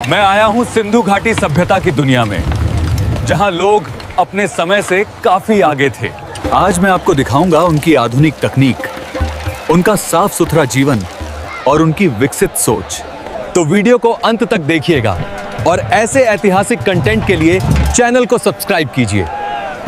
मैं आया हूं सिंधु घाटी सभ्यता की दुनिया में, जहां लोग अपने समय से काफी आगे थे। आज मैं आपको दिखाऊंगा उनकी आधुनिक तकनीक, उनका साफ सुथरा जीवन और उनकी विकसित सोच। तो वीडियो को अंत तक देखिएगा और ऐसे ऐतिहासिक कंटेंट के लिए चैनल को सब्सक्राइब कीजिए।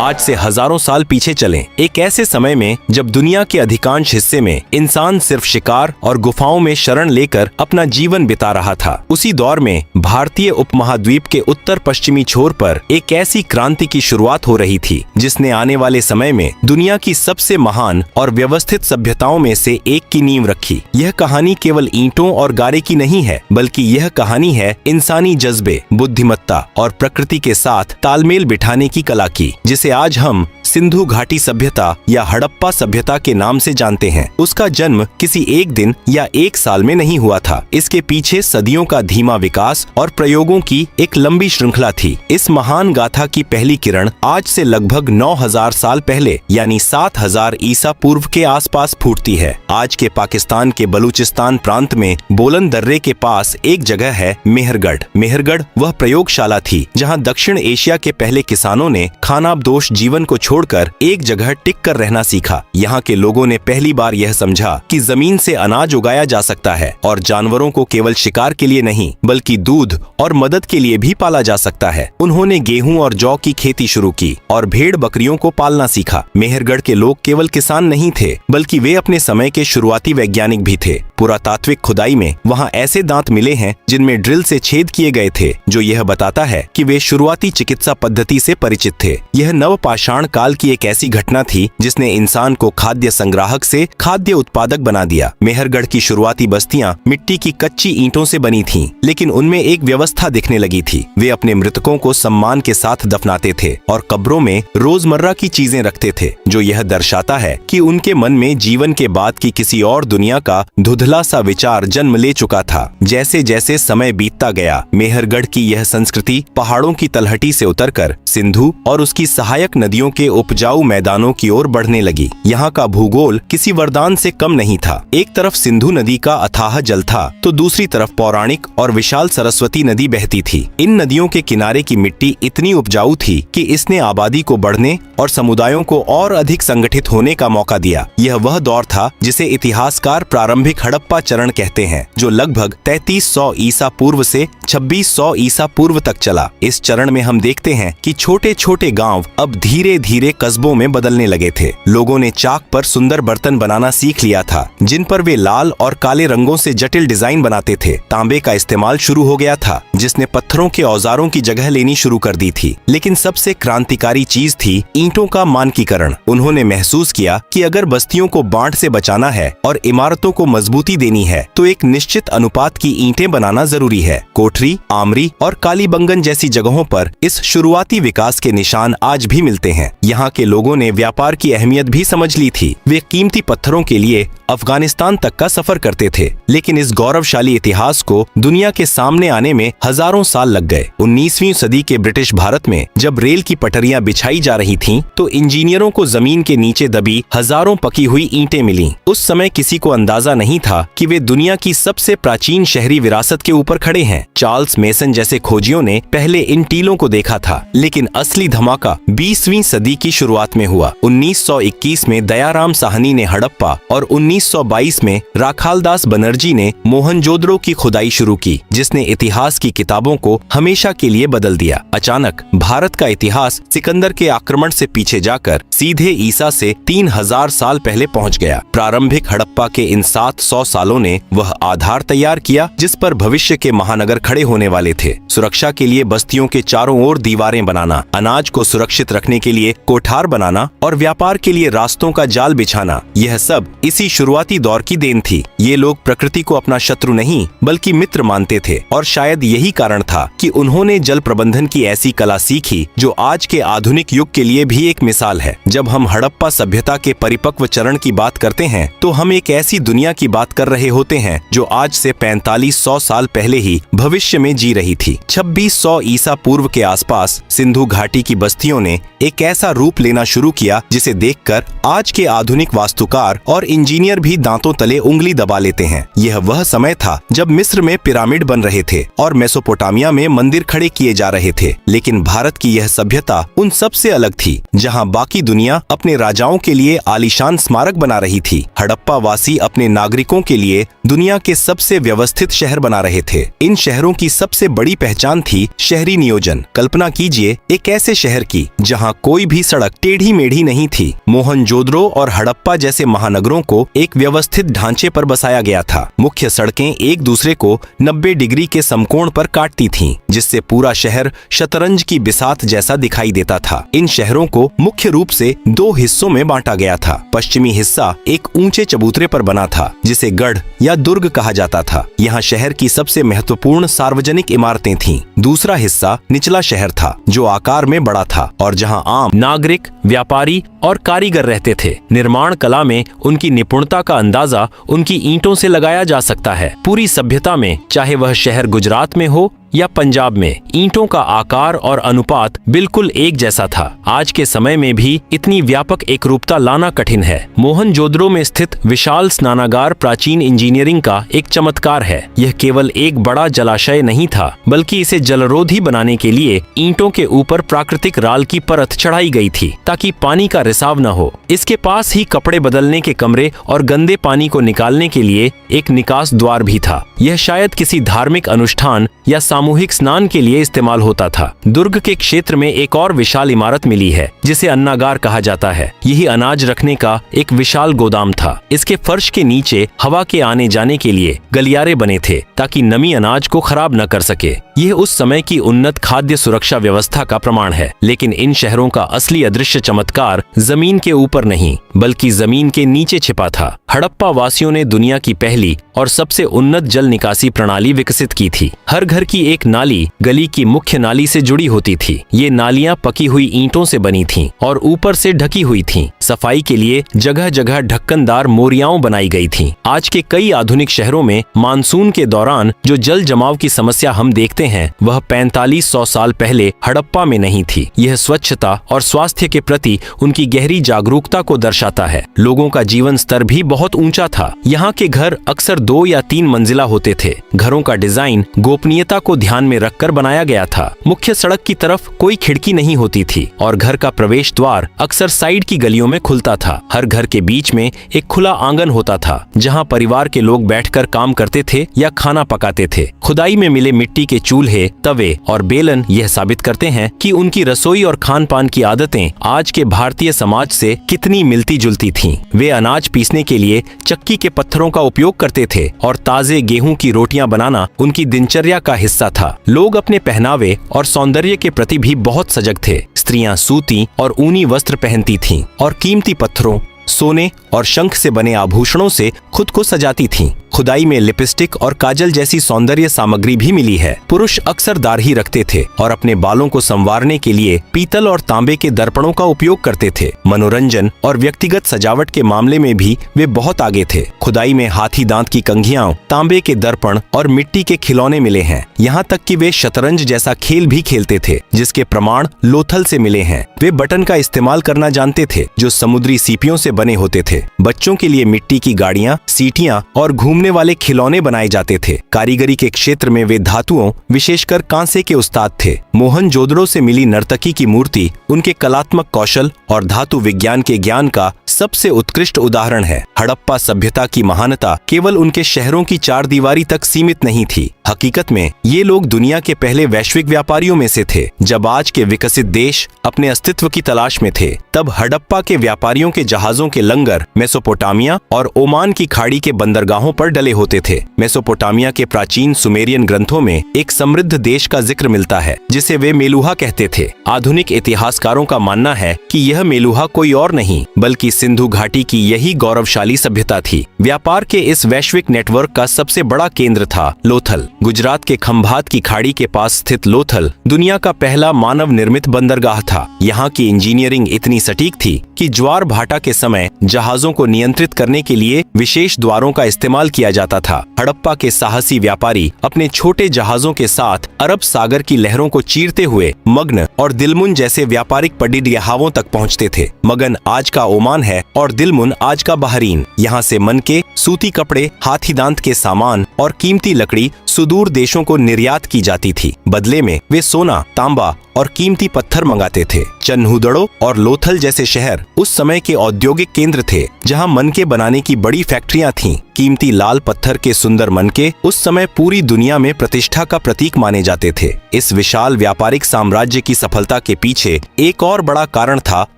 आज से हजारों साल पीछे चलें, एक ऐसे समय में जब दुनिया के अधिकांश हिस्से में इंसान सिर्फ शिकार और गुफाओं में शरण लेकर अपना जीवन बिता रहा था। उसी दौर में भारतीय उपमहाद्वीप के उत्तर पश्चिमी छोर पर एक ऐसी क्रांति की शुरुआत हो रही थी जिसने आने वाले समय में दुनिया की सबसे महान और व्यवस्थित सभ्यताओं में से एक की नींव रखी। यह कहानी केवल ईंटों और गारे की नहीं है, बल्कि यह कहानी है इंसानी जज्बे, बुद्धिमत्ता और प्रकृति के साथ तालमेल बिठाने की कला की, जिसे आज हम सिंधु घाटी सभ्यता या हड़प्पा सभ्यता के नाम से जानते हैं। उसका जन्म किसी एक दिन या एक साल में नहीं हुआ था। इसके पीछे सदियों का धीमा विकास और प्रयोगों की एक लंबी श्रृंखला थी। इस महान गाथा की पहली किरण आज से लगभग 9000 साल पहले यानी 7000 ईसा पूर्व के आसपास फूटती है। आज के पाकिस्तान के बलूचिस्तान प्रांत में बोलन दर्रे के पास एक जगह है मेहरगढ़। मेहरगढ़ वह प्रयोगशाला थी जहाँ दक्षिण एशिया के पहले किसानों ने खानाबदोश जीवन को छोड़कर एक जगह टिक कर रहना सीखा। यहाँ के लोगों ने पहली बार यह समझा कि जमीन से अनाज उगाया जा सकता है और जानवरों को केवल शिकार के लिए नहीं बल्कि दूध और मदद के लिए भी पाला जा सकता है। उन्होंने गेहूं और जौ की खेती शुरू की और भेड़ बकरियों को पालना सीखा। मेहरगढ़ के लोग केवल किसान नहीं थे, बल्कि वे अपने समय के शुरुआती वैज्ञानिक भी थे। पुरातात्विक खुदाई में वहाँ ऐसे दांत मिले हैं जिनमें ड्रिल से छेद किए गए थे, जो यह बताता है कि वे शुरुआती चिकित्सा पद्धति से परिचित थे। यह नवपाषाण काल की एक ऐसी घटना थी जिसने इंसान को खाद्य संग्राहक से खाद्य उत्पादक बना दिया। मेहरगढ़ की शुरुआती बस्तियां मिट्टी की कच्ची ईंटों से बनी थीं, लेकिन उनमें एक व्यवस्था दिखने लगी थी। वे अपने मृतकों को सम्मान के साथ दफनाते थे और कब्रों में रोजमर्रा की चीजें रखते थे, जो यह दर्शाता है कि उनके मन में जीवन के बाद की किसी और दुनिया का धुंधला सा विचार जन्म ले चुका था। जैसे जैसे समय बीतता गया, मेहरगढ़ की यह संस्कृति पहाड़ों की तलहटी से उतरकर सिंधु और उसकी सहायक नदियों के उपजाऊ मैदानों की ओर बढ़ने लगी। यहाँ का भूगोल किसी वरदान से कम नहीं था। एक तरफ सिंधु नदी का अथाह जल था, तो दूसरी तरफ पौराणिक और विशाल सरस्वती नदी बहती थी। इन नदियों के किनारे की मिट्टी इतनी उपजाऊ थी कि इसने आबादी को बढ़ने और समुदायों को और अधिक संगठित होने का मौका दिया। यह वह दौर था जिसे इतिहासकार प्रारंभिक हड़प्पा चरण कहते हैं, जो लगभग 3300 ईसा पूर्व से 2600 ईसा पूर्व तक चला। इस चरण में हम देखते हैं कि छोटे छोटे गांव अब धीरे धीरे कस्बों में बदलने लगे थे। लोगों ने चाक पर सुंदर बर्तन बनाना सीख लिया था, जिन पर वे लाल और काले रंगों से जटिल डिजाइन बनाते थे। तांबे का इस्तेमाल शुरू हो गया था, जिसने पत्थरों के औजारों की जगह लेनी शुरू कर दी थी। लेकिन सबसे क्रांतिकारी चीज थी ईंटों का मानकीकरण। उन्होंने महसूस किया कि अगर बस्तियों को बाढ़ से बचाना है और इमारतों को मजबूती देनी है, तो एक निश्चित अनुपात की ईंटें बनाना जरूरी है। कोठरी, आमरी और कालीबंगन जैसी जगहों पर इस शुरुआती विकास के निशान आज भी मिलते हैं। यहाँ के लोगों ने व्यापार की अहमियत भी समझ ली थी। वे कीमती पत्थरों के लिए अफगानिस्तान तक का सफर करते थे। लेकिन इस गौरवशाली इतिहास को दुनिया के सामने आने में हजारों साल लग गए। 19वीं सदी के ब्रिटिश भारत में जब रेल की पटरियां बिछाई जा रही थीं, तो इंजीनियरों को जमीन के नीचे दबी हजारों पकी हुई ईंटें मिलीं। उस समय किसी को अंदाजा नहीं था कि वे दुनिया की सबसे प्राचीन शहरी विरासत के ऊपर खड़े हैं। चार्ल्स मेसन जैसे खोजियों ने पहले इन टीलों को देखा था, लेकिन असली धमाका 20वीं सदी की शुरुआत में हुआ। 1921 में दयाराम साहनी ने हड़प्पा और 1922 में राखालदास बनर्जी ने मोहनजोदड़ो की खुदाई शुरू की, जिसने इतिहास की किताबों को हमेशा के लिए बदल दिया। अचानक भारत का इतिहास सिकंदर के आक्रमण से पीछे जाकर सीधे ईसा से 3000 साल पहले पहुंच गया। प्रारंभिक हड़प्पा के इन 700 सालों ने वह आधार तैयार किया जिस पर भविष्य के महानगर खड़े होने वाले थे। सुरक्षा के लिए बस्तियों के चारों ओर दीवारें बनाना, अनाज को सुरक्षित रखने के लिए कोठार बनाना और व्यापार के लिए रास्तों का जाल बिछाना, यह सब इसी शुरुआती दौर की देन थी। ये लोग प्रकृति को अपना शत्रु नहीं बल्कि मित्र मानते थे और शायद यही कारण था कि उन्होंने जल प्रबंधन की ऐसी कला सीखी जो आज के आधुनिक युग के लिए भी एक मिसाल है। जब हम हड़प्पा सभ्यता के परिपक्व चरण की बात करते हैं, तो हम एक ऐसी दुनिया की बात कर रहे होते हैं जो आज से 4500 साल पहले ही भविष्य में जी रही थी। 2600 ईसा पूर्व के आसपास सिंधु घाटी की बस्तियों ने एक ऐसा रूप लेना शुरू किया जिसे देखकर आज के आधुनिक वास्तुकार और इंजीनियर जानवर भी दांतों तले उंगली दबा लेते हैं। यह वह समय था जब मिस्र में पिरामिड बन रहे थे और मेसोपोटामिया में मंदिर खड़े किए जा रहे थे। लेकिन भारत की यह सभ्यता उन सब से अलग थी, जहां बाकी दुनिया अपने राजाओं के लिए आलीशान स्मारक बना रही थी। हड़प्पा वासी अपने नागरिकों के लिए दुनिया के सबसे व्यवस्थित शहर बना रहे थे। इन शहरों की सबसे बड़ी पहचान थी शहरी नियोजन। कल्पना कीजिए एक ऐसे शहर की जहां कोई भी सड़क टेढ़ी मेढ़ी नहीं थी। मोहनजोदड़ो और हड़प्पा जैसे महानगरों को एक व्यवस्थित ढांचे पर बसाया गया था। मुख्य सड़कें एक दूसरे को 90 डिग्री के समकोण पर काटती थीं, जिससे पूरा शहर शतरंज की बिसात जैसा दिखाई देता था। इन शहरों को मुख्य रूप से 2 हिस्सों में बांटा गया था। पश्चिमी हिस्सा एक ऊंचे चबूतरे पर बना था, जिसे गढ़ या दुर्ग कहा जाता था। यहाँ शहर की सबसे महत्वपूर्ण सार्वजनिक इमारतें थीं। दूसरा हिस्सा निचला शहर था, जो आकार में बड़ा था और जहाँ आम नागरिक, व्यापारी और कारीगर रहते थे। निर्माण कला में उनकी निपुणता का अंदाजा उनकी ईंटों से लगाया जा सकता है। पूरी सभ्यता में, चाहे वह शहर गुजरात में हो या पंजाब में, ईंटों का आकार और अनुपात बिल्कुल एक जैसा था। आज के समय में भी इतनी व्यापक एकरूपता लाना कठिन है। मोहनजोदड़ो में स्थित विशाल स्नानागार प्राचीन इंजीनियरिंग का एक चमत्कार है। यह केवल एक बड़ा जलाशय नहीं था, बल्कि इसे जलरोधी बनाने के लिए ईंटों के ऊपर प्राकृतिक राल की परत चढ़ाई गई थी, ताकि पानी का रिसाव न हो। इसके पास ही कपड़े बदलने के कमरे और गंदे पानी को निकालने के लिए एक निकास द्वार भी था। यह शायद किसी धार्मिक अनुष्ठान या सामूहिक स्नान के लिए इस्तेमाल होता था। दुर्ग के क्षेत्र में एक और विशाल इमारत मिली है, जिसे अन्नागार कहा जाता है। यही अनाज रखने का एक विशाल गोदाम था। इसके फर्श के नीचे हवा के आने जाने के लिए गलियारे बने थे, ताकि नमी अनाज को खराब न कर सके। यह उस समय की उन्नत खाद्य सुरक्षा व्यवस्था का प्रमाण है। लेकिन इन शहरों का असली अदृश्य चमत्कार जमीन के ऊपर नहीं, बल्कि जमीन के नीचे छिपा था। हड़प्पा वासियों ने दुनिया की पहली और सबसे उन्नत जल निकासी प्रणाली विकसित की थी। हर घर की एक नाली गली की मुख्य नाली से जुड़ी होती थी। ये नालियां पकी हुई ईंटों से बनी थीं और ऊपर से ढकी हुई थीं। सफाई के लिए जगह जगह ढक्कनदार मोरियाओं बनाई गई थीं। आज के कई आधुनिक शहरों में मानसून के दौरान जो जल जमाव की समस्या हम देखते हैं, वह 4500 साल पहले हड़प्पा में नहीं थी। यह स्वच्छता और स्वास्थ्य के प्रति उनकी गहरी जागरूकता को दर्शाता है। लोगों का जीवन स्तर भी बहुत ऊंचा था। यहाँ के घर अक्सर 2 या 3 मंजिला होते थे। घरों का डिजाइन गोपनीयता को ध्यान में रखकर बनाया गया था। मुख्य सड़क की तरफ कोई खिड़की नहीं होती थी और घर का प्रवेश द्वार अक्सर साइड की गलियों में खुलता था। हर घर के बीच में एक खुला आंगन होता था, जहाँ परिवार के लोग बैठकर काम करते थे या खाना पकाते थे। खुदाई में मिले मिट्टी के चूल्हे, तवे और बेलन यह साबित करते हैं कि उनकी रसोई और खान पान की आदतें आज के भारतीय समाज से कितनी मिलती जुलती थीं। वे अनाज पीसने के लिए चक्की के पत्थरों का उपयोग करते थे और ताजे गेहूं की रोटियां बनाना उनकी दिनचर्या का हिस्सा था। लोग अपने पहनावे और सौंदर्य के प्रति भी बहुत सजग थे। स्त्रियां सूती और ऊनी वस्त्र पहनती थीं और कीमती पत्थरों, सोने और शंख से बने आभूषणों से खुद को सजाती थीं। खुदाई में लिपस्टिक और काजल जैसी सौंदर्य सामग्री भी मिली है। पुरुष अक्सर दाढ़ी रखते थे और अपने बालों को संवारने के लिए पीतल और तांबे के दर्पणों का उपयोग करते थे। मनोरंजन और व्यक्तिगत सजावट के मामले में भी वे बहुत आगे थे। खुदाई में हाथी दांत की कंघियां, तांबे के दर्पण और मिट्टी के खिलौने मिले हैं। यहाँ तक कि वे शतरंज जैसा खेल भी खेलते थे, जिसके प्रमाण लोथल से मिले हैं। वे बटन का इस्तेमाल करना जानते थे, जो समुद्री सीपियों से बने होते थे। बच्चों के लिए मिट्टी की गाड़ियां, सीटियां और घूमने वाले खिलौने बनाए जाते थे। कारीगरी के क्षेत्र में वे धातुओं, विशेषकर कांसे के उस्ताद थे। मोहनजोदड़ो से मिली नर्तकी की मूर्ति उनके कलात्मक कौशल और धातु विज्ञान के ज्ञान का सबसे उत्कृष्ट उदाहरण है। हड़प्पा सभ्यता की महानता केवल उनके शहरों की 4 दीवारी तक सीमित नहीं थी। हकीकत में ये लोग दुनिया के पहले वैश्विक व्यापारियों में से थे। जब आज के विकसित देश अपने अस्तित्व की तलाश में थे, तब हड़प्पा के व्यापारियों के जहाजों के लंगर मेसोपोटामिया और ओमान की खाड़ी के बंदरगाहों पर डले होते थे। मेसोपोटामिया के प्राचीन सुमेरियन ग्रंथों में एक समृद्ध देश का जिक्र मिलता है, जिसे वे मेलुहा कहते थे। आधुनिक इतिहासकारों का मानना है कि यह मेलुहा कोई और नहीं, बल्कि सिंधु घाटी की यही गौरवशाली सभ्यता थी। व्यापार के इस वैश्विक नेटवर्क का सबसे बड़ा केंद्र था लोथल। गुजरात के खंभात की खाड़ी के पास स्थित लोथल दुनिया का पहला मानव निर्मित बंदरगाह था। यहाँ की इंजीनियरिंग इतनी सटीक थी कि ज्वार भाटा के समय जहाजों को नियंत्रित करने के लिए विशेष द्वारों का इस्तेमाल किया जाता था। हड़प्पा के साहसी व्यापारी अपने छोटे जहाजों के साथ अरब सागर की लहरों को चीरते हुए मगन और दिलमुन जैसे व्यापारिक पडियाहावों तक पहुँचते थे। मगन आज का ओमान है और दिलमुन आज का बहरीन। यहाँ से मनके, सूती कपड़े, हाथी दांत के सामान और कीमती लकड़ी सुदूर देशों को निर्यात की जाती थी। बदले में वे सोना, तांबा और कीमती पत्थर मंगाते थे। चन्हुदड़ो और लोथल जैसे शहर उस समय के औद्योगिक केंद्र थे, जहां मनके बनाने की बड़ी फैक्ट्रियां थीं। कीमती लाल पत्थर के सुंदर मनके उस समय पूरी दुनिया में प्रतिष्ठा का प्रतीक माने जाते थे। इस विशाल व्यापारिक साम्राज्य की सफलता के पीछे एक और बड़ा कारण था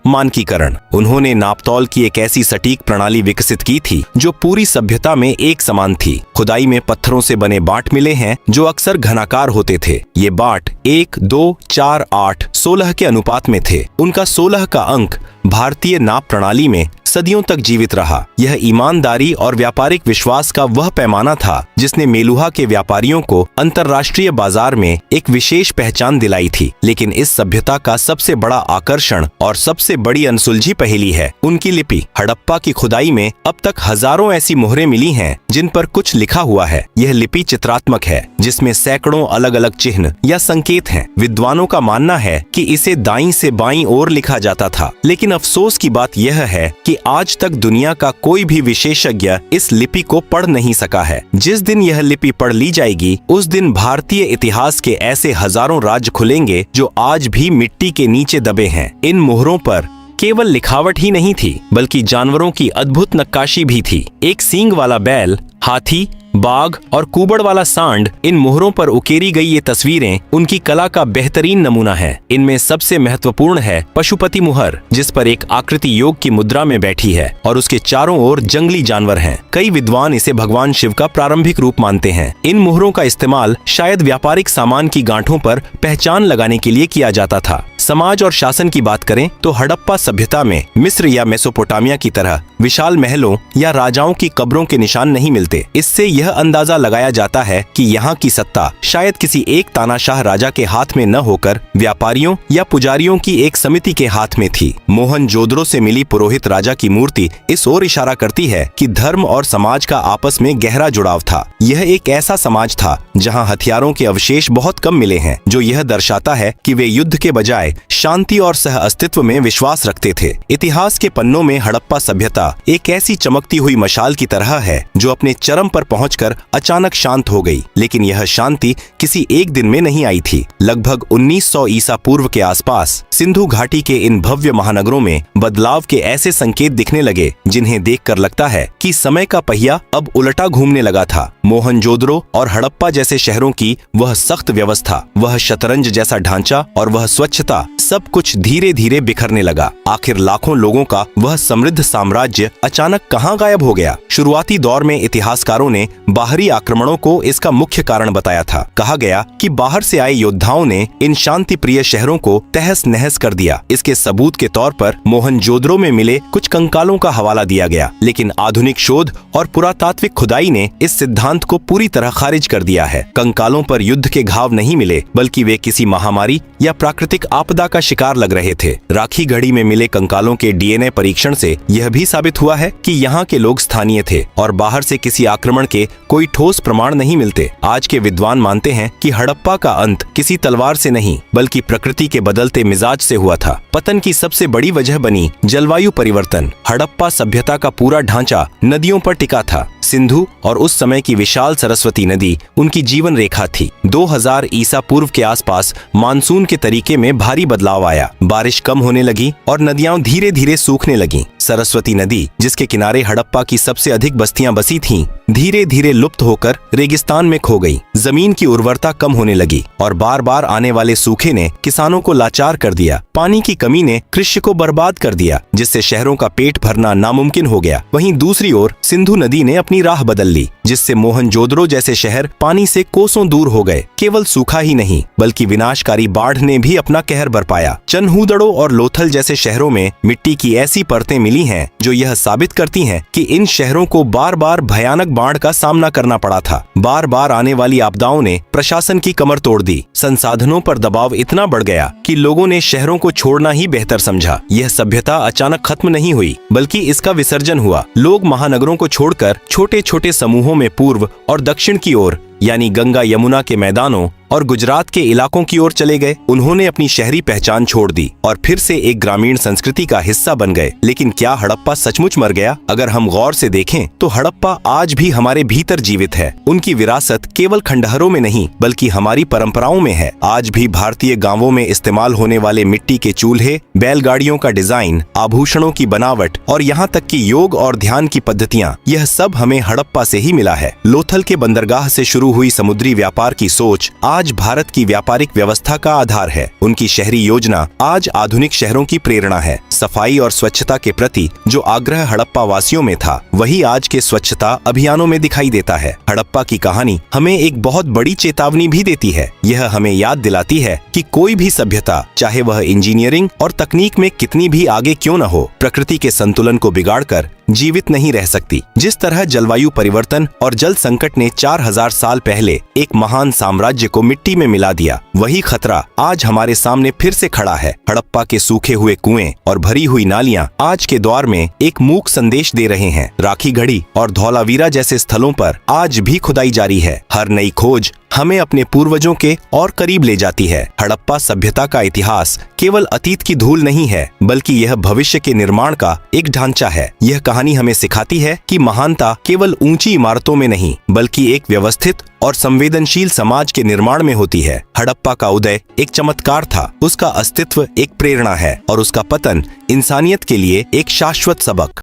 मानकीकरण। उन्होंने नापतौल की एक ऐसी सटीक प्रणाली विकसित की थी जो पूरी सभ्यता में एक समान थी। खुदाई में पत्थरों से बने बाट मिले हैं जो अक्सर घनाकार होते थे। ये बाट 1, 2, 4, 8, 16 के अनुपात में थे। उनका 16 का अंक भारतीय नाप प्रणाली में सदियों तक जीवित रहा। यह ईमानदारी और व्यापारिक विश्वास का वह पैमाना था जिसने मेलुहा के व्यापारियों को अंतर्राष्ट्रीय बाजार में एक विशेष पहचान दिलाई थी। लेकिन इस सभ्यता का सबसे बड़ा आकर्षण और सबसे बड़ी अनसुलझी पहेली है उनकी लिपि। हड़प्पा की खुदाई में अब तक हजारों ऐसी मोहरें मिली हैं जिन पर कुछ लिखा हुआ है। यह लिपि चित्रात्मक है, जिसमें सैकड़ों अलग अलग चिन्ह या संकेत हैं। विद्वानों का मानना है कि इसे दाईं से बाईं ओर लिखा जाता था, लेकिन अफसोस की बात यह है कि आज तक दुनिया का कोई भी विशेषज्ञ इस लिपि को पढ़ नहीं सका है। जिस दिन यह लिपि पढ़ ली जाएगी, उस दिन भारतीय इतिहास के ऐसे हजारों राज खुलेंगे जो आज भी मिट्टी के नीचे दबे हैं। इन मोहरों पर केवल लिखावट ही नहीं थी, बल्कि जानवरों की अद्भुत नक्काशी भी थी। एक सींग वाला बैल, हाथी, बाघ और कुबड़ वाला सांड, इन मोहरों पर उकेरी गई ये तस्वीरें उनकी कला का बेहतरीन नमूना है। इनमें सबसे महत्वपूर्ण है पशुपति मुहर, जिस पर एक आकृति योग की मुद्रा में बैठी है और उसके चारों ओर जंगली जानवर हैं। कई विद्वान इसे भगवान शिव का प्रारंभिक रूप मानते हैं। इन मोहरों का इस्तेमाल शायद व्यापारिक सामान की गांठों पर पहचान लगाने के लिए किया जाता था। समाज और शासन की बात करें तो हड़प्पा सभ्यता में मिस्र या मेसोपोटामिया की तरह विशाल महलों या राजाओं की कब्रों के निशान नहीं मिलते। इससे यह अंदाजा लगाया जाता है कि यहाँ की सत्ता शायद किसी एक तानाशाह राजा के हाथ में न होकर व्यापारियों या पुजारियों की एक समिति के हाथ में थी। मोहनजोदड़ो से मिली पुरोहित राजा की मूर्ति इस ओर इशारा करती है कि धर्म और समाज का आपस में गहरा जुड़ाव था। यह एक ऐसा समाज था जहाँ हथियारों के अवशेष बहुत कम मिले हैं, जो यह दर्शाता है कि वे युद्ध के बजाय शांति और सह अस्तित्व में विश्वास रखते थे। इतिहास के पन्नों में हड़प्पा सभ्यता एक ऐसी चमकती हुई मशाल की तरह है जो अपने चरम पर पहुंचकर अचानक शांत हो गई। लेकिन यह शांति किसी एक दिन में नहीं आई थी। लगभग 1900 ईसा पूर्व के आसपास सिंधु घाटी के इन भव्य महानगरों में बदलाव के ऐसे संकेत दिखने लगे जिन्हें देखकर लगता है कि समय का पहिया अब उलटा घूमने लगा था। मोहनजोदड़ो और हड़प्पा जैसे शहरों की वह सख्त व्यवस्था, वह शतरंज जैसा ढांचा और वह स्वच्छता, सब कुछ धीरे धीरे बिखरने लगा। आखिर लाखों लोगों का वह समृद्ध साम्राज्य अचानक कहां गायब हो गया? शुरुआती दौर में इतिहासकारों ने बाहरी आक्रमणों को इसका मुख्य कारण बताया था। कहा गया कि बाहर से आए योद्धाओं ने इन शांति प्रिय शहरों को तहस नहस कर दिया। इसके सबूत के तौर पर मोहनजोदड़ो में मिले कुछ कंकालों का हवाला दिया गया, लेकिन आधुनिक शोध और पुरातात्विक खुदाई ने इस सिद्धांत को पूरी तरह खारिज कर दिया है। कंकालों पर युद्ध के घाव नहीं मिले, बल्कि वे किसी महामारी या प्राकृतिक आपदा का शिकार लग रहे थे। राखी गढ़ी में मिले कंकालों के डीएनए परीक्षण से यह भी साबित हुआ है कि यहाँ के लोग स्थानीय थे और बाहर से किसी आक्रमण के कोई ठोस प्रमाण नहीं मिलते। आज के विद्वान मानते हैं कि हड़प्पा का अंत किसी तलवार से नहीं, बल्कि प्रकृति के बदलते मिजाज से हुआ था। पतन की सबसे बड़ी वजह बनी जलवायु परिवर्तन। हड़प्पा सभ्यता का पूरा ढांचा नदियों पर टिका था। सिंधु और उस समय की विशाल सरस्वती नदी उनकी जीवन रेखा थी। 2000 ईसा पूर्व के आसपास मानसून के तरीके में भारी बदलाव आया। बारिश कम होने लगी और नदियां धीरे धीरे सूखने लगीं। सरस्वती नदी, जिसके किनारे हड़प्पा की सबसे अधिक बस्तियां बसी थीं, धीरे धीरे लुप्त होकर रेगिस्तान में खो गई। जमीन की उर्वरता कम होने लगी और बार बार आने वाले सूखे ने किसानों को लाचार कर दिया। पानी की कमी ने कृषि को बर्बाद कर दिया, जिससे शहरों का पेट भरना नामुमकिन हो गया। वहीं दूसरी ओर सिंधु नदी ने अपनी अपनी राह बदल ली, जिससे मोहनजोदड़ो जैसे शहर पानी से कोसों दूर हो गए। केवल सूखा ही नहीं बल्कि विनाशकारी बाढ़ ने भी अपना कहर बरपाया। चन्हूदड़ो और लोथल जैसे शहरों में मिट्टी की ऐसी परतें मिली हैं जो यह साबित करती हैं कि इन शहरों को बार बार भयानक बाढ़ का सामना करना पड़ा था। बार बार आने वाली आपदाओं ने प्रशासन की कमर तोड़ दी। संसाधनों पर दबाव इतना बढ़ गया कि लोगों ने शहरों को छोड़ना ही बेहतर समझा। यह सभ्यता अचानक खत्म नहीं हुई बल्कि इसका विसर्जन हुआ। लोग महानगरों को छोड़कर छोटे छोटे समूहों में पूर्व और दक्षिण की ओर यानी गंगा यमुना के मैदानों और गुजरात के इलाकों की ओर चले गए। उन्होंने अपनी शहरी पहचान छोड़ दी और फिर से एक ग्रामीण संस्कृति का हिस्सा बन गए। लेकिन क्या हड़प्पा सचमुच मर गया? अगर हम गौर से देखें तो हड़प्पा आज भी हमारे भीतर जीवित है। उनकी विरासत केवल खंडहरों में नहीं बल्कि हमारी परंपराओं में है। आज भी भारतीय गांवों में इस्तेमाल होने वाले मिट्टी के चूल्हे, बैलगाड़ियों का डिजाइन, आभूषणों की बनावट और यहाँ तक कि योग और ध्यान की पद्धतियाँ, यह सब हमें हड़प्पा से ही मिला है। लोथल के बंदरगाह से शुरू हुई समुद्री व्यापार की सोच आज भारत की व्यापारिक व्यवस्था का आधार है। उनकी शहरी योजना आज आधुनिक शहरों की प्रेरणा है। सफाई और स्वच्छता के प्रति जो आग्रह हड़प्पा वासियों में था वही आज के स्वच्छता अभियानों में दिखाई देता है। हड़प्पा की कहानी हमें एक बहुत बड़ी चेतावनी भी देती है। यह हमें याद दिलाती है कि कोई भी सभ्यता, चाहे वह इंजीनियरिंग और तकनीक में कितनी भी आगे क्यों न हो, प्रकृति के संतुलन को बिगाड़कर जीवित नहीं रह सकती। जिस तरह जलवायु परिवर्तन और जल संकट ने 4000 साल पहले एक महान साम्राज्य को मिट्टी में मिला दिया, वही खतरा आज हमारे सामने फिर से खड़ा है। हड़प्पा के सूखे हुए कुएं और भरी हुई नालियां आज के दौर में एक मूक संदेश दे रहे हैं। राखी गढ़ी और धौलावीरा जैसे स्थलों पर आज भी खुदाई जारी है। हर नई खोज हमें अपने पूर्वजों के और करीब ले जाती है। हड़प्पा सभ्यता का इतिहास केवल अतीत की धूल नहीं है बल्कि यह भविष्य के निर्माण का एक ढांचा है। यह कहानी हमें सिखाती है कि महानता केवल ऊंची इमारतों में नहीं बल्कि एक व्यवस्थित और संवेदनशील समाज के निर्माण में होती है। हड़प्पा का उदय एक चमत्कार था, उसका अस्तित्व एक प्रेरणा है और उसका पतन इंसानियत के लिए एक शाश्वत सबक।